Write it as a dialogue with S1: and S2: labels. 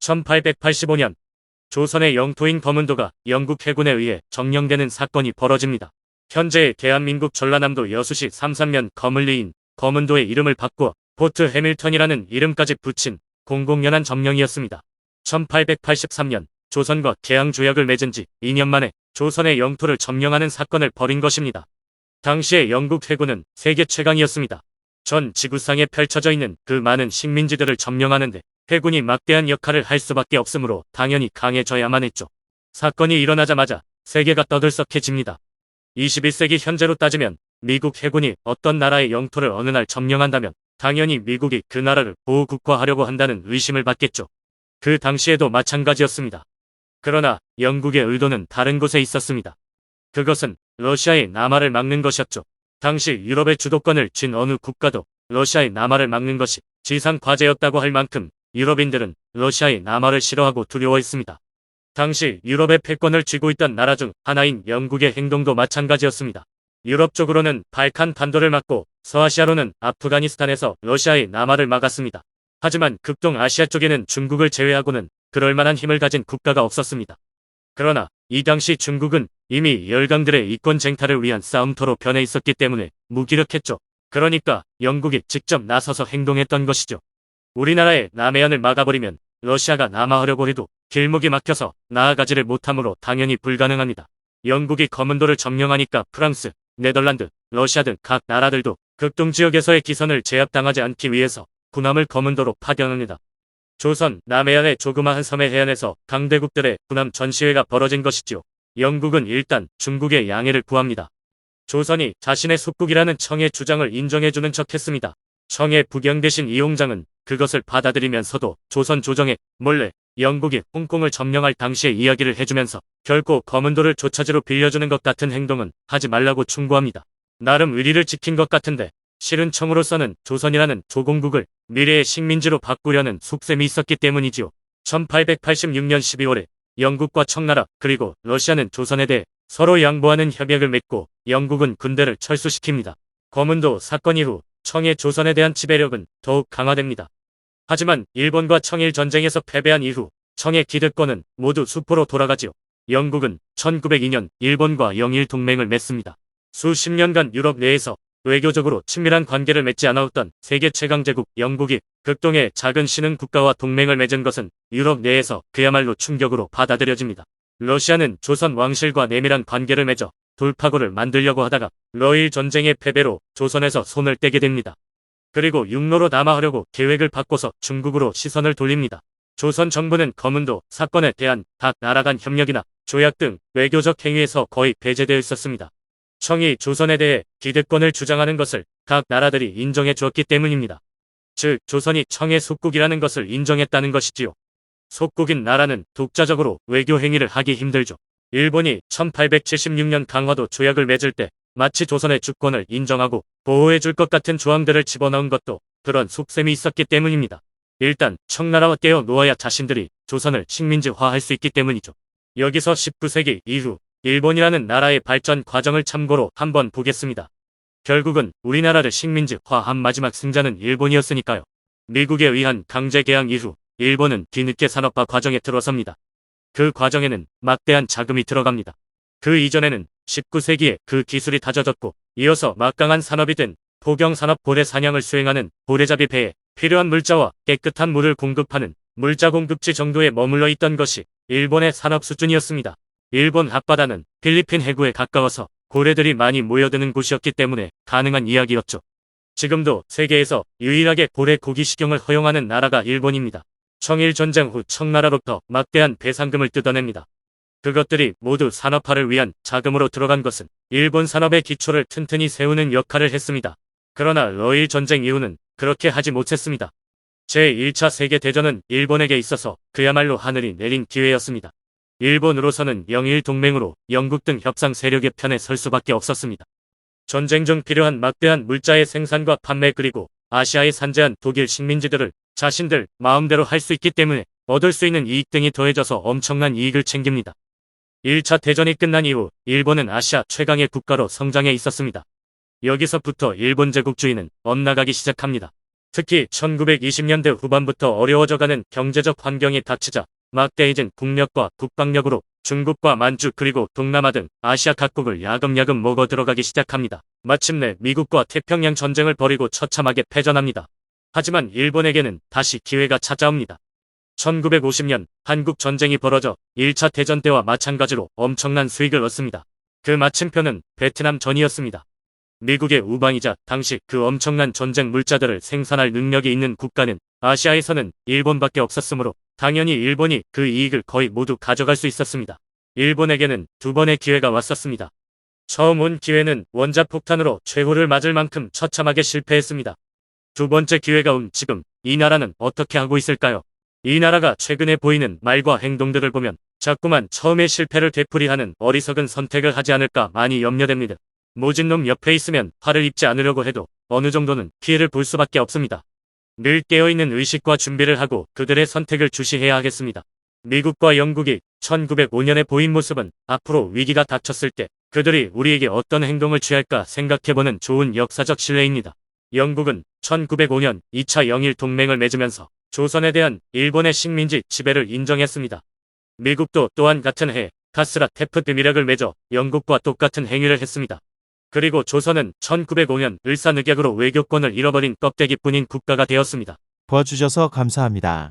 S1: 1885년 조선의 영토인 거문도가 영국 해군에 의해 점령되는 사건이 벌어집니다. 현재의 대한민국 전라남도 여수시 삼산면 거물리인 거문도의 이름을 바꾸어 포트 해밀턴이라는 이름까지 붙인 공공연한 점령이었습니다. 1883년 조선과 계양조약을 맺은 지 2년 만에 조선의 영토를 점령하는 사건을 벌인 것입니다. 당시의 영국 해군은 세계 최강이었습니다. 전 지구상에 펼쳐져 있는 그 많은 식민지들을 점령하는데 해군이 막대한 역할을 할 수밖에 없으므로 당연히 강해져야만 했죠. 사건이 일어나자마자 세계가 떠들썩해집니다. 21세기 현재로 따지면 미국 해군이 어떤 나라의 영토를 어느 날 점령한다면 당연히 미국이 그 나라를 보호국가하려고 한다는 의심을 받겠죠. 그 당시에도 마찬가지였습니다. 그러나 영국의 의도는 다른 곳에 있었습니다. 그것은 러시아의 남하를 막는 것이었죠. 당시 유럽의 주도권을 쥔 어느 국가도 러시아의 남하를 막는 것이 지상 과제였다고 할 만큼 유럽인들은 러시아의 남하를 싫어하고 두려워했습니다. 당시 유럽의 패권을 쥐고 있던 나라 중 하나인 영국의 행동도 마찬가지였습니다. 유럽 쪽으로는 발칸 반도를 막고 서아시아로는 아프가니스탄에서 러시아의 남하를 막았습니다. 하지만 극동아시아 쪽에는 중국을 제외하고는 그럴 만한 힘을 가진 국가가 없었습니다. 그러나 이 당시 중국은 이미 열강들의 이권 쟁탈을 위한 싸움터로 변해 있었기 때문에 무기력했죠. 그러니까 영국이 직접 나서서 행동했던 것이죠. 우리나라의 남해안을 막아버리면 러시아가 남하하려고 해도 길목이 막혀서 나아가지를 못하므로 당연히 불가능합니다. 영국이 거문도를 점령하니까 프랑스, 네덜란드, 러시아 등 각 나라들도 극동지역에서의 기선을 제압당하지 않기 위해서 군함을 거문도로 파견합니다. 조선 남해안의 조그마한 섬의 해안에서 강대국들의 군함 전시회가 벌어진 것이지요. 영국은 일단 중국의 양해를 구합니다. 조선이 자신의 속국이라는 청의 주장을 인정해주는 척했습니다. 청의 부경 대신 이용장은 그것을 받아들이면서도 조선 조정에 몰래 영국이 홍콩을 점령할 당시의 이야기를 해주면서 결코 거문도를 조차지로 빌려주는 것 같은 행동은 하지 말라고 충고합니다. 나름 의리를 지킨 것 같은데 실은 청으로서는 조선이라는 조공국을 미래의 식민지로 바꾸려는 속셈이 있었기 때문이지요. 1886년 12월에 영국과 청나라 그리고 러시아는 조선에 대해 서로 양보하는 협약을 맺고 영국은 군대를 철수시킵니다. 거문도 사건 이후 청의 조선에 대한 지배력은 더욱 강화됩니다. 하지만 일본과 청일 전쟁에서 패배한 이후 청의 기득권은 모두 수포로 돌아가지요. 영국은 1902년 일본과 영일 동맹을 맺습니다. 수십 년간 유럽 내에서 외교적으로 친밀한 관계를 맺지 않아왔던 세계 최강제국 영국이 극동의 작은 신흥 국가와 동맹을 맺은 것은 유럽 내에서 그야말로 충격으로 받아들여집니다. 러시아는 조선 왕실과 내밀한 관계를 맺어 돌파구를 만들려고 하다가 러일 전쟁의 패배로 조선에서 손을 떼게 됩니다. 그리고 육로로 남하하려고 계획을 바꿔서 중국으로 시선을 돌립니다. 조선 정부는 거문도 사건에 대한 각 나라 간 협력이나 조약 등 외교적 행위에서 거의 배제되어 있었습니다. 청이 조선에 대해 기득권을 주장하는 것을 각 나라들이 인정해 주었기 때문입니다. 즉 조선이 청의 속국이라는 것을 인정했다는 것이지요. 속국인 나라는 독자적으로 외교 행위를 하기 힘들죠. 일본이 1876년 강화도 조약을 맺을 때 마치 조선의 주권을 인정하고 보호해 줄 것 같은 조항들을 집어넣은 것도 그런 속셈이 있었기 때문입니다. 일단 청나라와 떼어 놓아야 자신들이 조선을 식민지화할 수 있기 때문이죠. 여기서 19세기 이후 일본이라는 나라의 발전 과정을 참고로 한번 보겠습니다. 결국은 우리나라를 식민지화한 마지막 승자는 일본이었으니까요. 미국에 의한 강제 개항 이후 일본은 뒤늦게 산업화 과정에 들어섭니다. 그 과정에는 막대한 자금이 들어갑니다. 그 이전에는 19세기에 그 기술이 다져졌고 이어서 막강한 산업이 된 포경산업 고래 사냥을 수행하는 고래잡이 배에 필요한 물자와 깨끗한 물을 공급하는 물자 공급지 정도에 머물러 있던 것이 일본의 산업 수준이었습니다. 일본 앞바다는 필리핀 해구에 가까워서 고래들이 많이 모여드는 곳이었기 때문에 가능한 이야기였죠. 지금도 세계에서 유일하게 고래 고기 식용을 허용하는 나라가 일본입니다. 청일 전쟁 후 청나라로부터 막대한 배상금을 뜯어냅니다. 그것들이 모두 산업화를 위한 자금으로 들어간 것은 일본 산업의 기초를 튼튼히 세우는 역할을 했습니다. 그러나 러일 전쟁 이후는 그렇게 하지 못했습니다. 제1차 세계대전은 일본에게 있어서 그야말로 하늘이 내린 기회였습니다. 일본으로서는 영일 동맹으로 영국 등 협상 세력의 편에 설 수밖에 없었습니다. 전쟁 중 필요한 막대한 물자의 생산과 판매 그리고 아시아에 산재한 독일 식민지들을 자신들 마음대로 할 수 있기 때문에 얻을 수 있는 이익 등이 더해져서 엄청난 이익을 챙깁니다. 1차 대전이 끝난 이후 일본은 아시아 최강의 국가로 성장해 있었습니다. 여기서부터 일본 제국주의는 엇나가기 시작합니다. 특히 1920년대 후반부터 어려워져가는 경제적 환경이 닥치자 막대해진 국력과 국방력으로 중국과 만주 그리고 동남아 등 아시아 각국을 야금야금 먹어 들어가기 시작합니다. 마침내 미국과 태평양 전쟁을 벌이고 처참하게 패전합니다. 하지만 일본에게는 다시 기회가 찾아옵니다. 1950년 한국 전쟁이 벌어져 1차 대전 때와 마찬가지로 엄청난 수익을 얻습니다. 그 마침표는 베트남 전이었습니다. 미국의 우방이자 당시 그 엄청난 전쟁 물자들을 생산할 능력이 있는 국가는 아시아에서는 일본밖에 없었으므로 당연히 일본이 그 이익을 거의 모두 가져갈 수 있었습니다. 일본에게는 두 번의 기회가 왔었습니다. 처음 온 기회는 원자폭탄으로 최후를 맞을 만큼 처참하게 실패했습니다. 두 번째 기회가 온 지금 이 나라는 어떻게 하고 있을까요? 이 나라가 최근에 보이는 말과 행동들을 보면 자꾸만 처음의 실패를 되풀이하는 어리석은 선택을 하지 않을까 많이 염려됩니다. 모진 놈 옆에 있으면 화를 입지 않으려고 해도 어느 정도는 피해를 볼 수밖에 없습니다. 늘 깨어있는 의식과 준비를 하고 그들의 선택을 주시해야 하겠습니다. 미국과 영국이 1905년에 보인 모습은 앞으로 위기가 닥쳤을 때 그들이 우리에게 어떤 행동을 취할까 생각해보는 좋은 역사적 신뢰입니다. 영국은 1905년 2차 영일 동맹을 맺으면서 조선에 대한 일본의 식민지 지배를 인정했습니다. 미국도 또한 같은 해 카스라 테프 드미력을 맺어 영국과 똑같은 행위를 했습니다. 그리고 조선은 1905년 을사늑약으로 외교권을 잃어버린 껍데기뿐인 국가가 되었습니다.
S2: 도와주셔서 감사합니다.